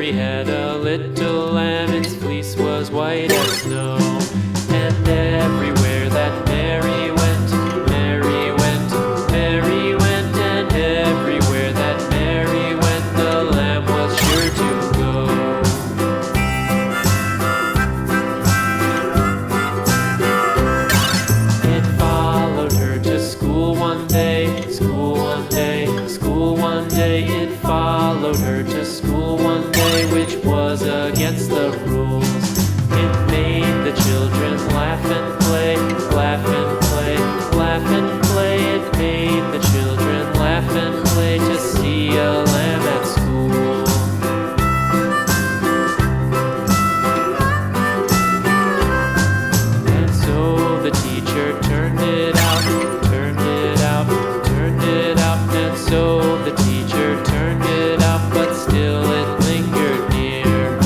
Mary had a little lamb, its fleece was white as snow. And everywhere that Mary went, Mary went, Mary went, and everywhere that Mary went, the lamb was sure to go. It followed her to school one day, school one day, school one day. It followed her to school one day, which was against the rules. It made the children laugh and play, laugh and play, laugh and play. It made the children laugh and play to see a lamb at school. And so the teacher turned it out, turned it out, turned it out. And so the teacher turned it out, but still it lingered near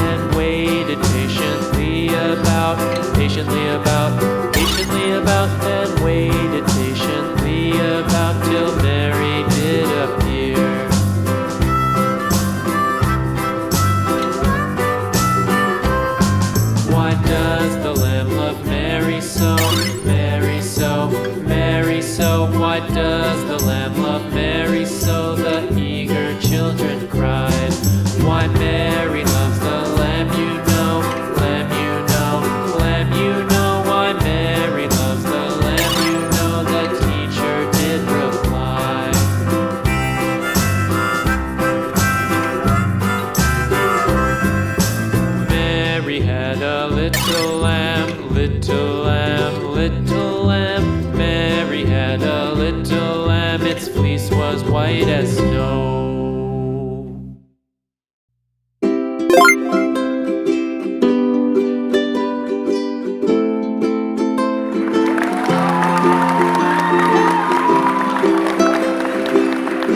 and waited patiently about, patiently about, patiently about, and waited patiently about till Mary did appear. Why does the lamb love Mary so, Mary so, Mary so? Why does the lamb love Mary so? The eager children cried. Why Mary loves the lamb, you know, lamb, you know, lamb, you know. Why Mary loves the lamb, you know, the teacher did reply. Mary had a little lamb, little lamb, little lamb. Mary had a little lamb, its fleece was white as snow.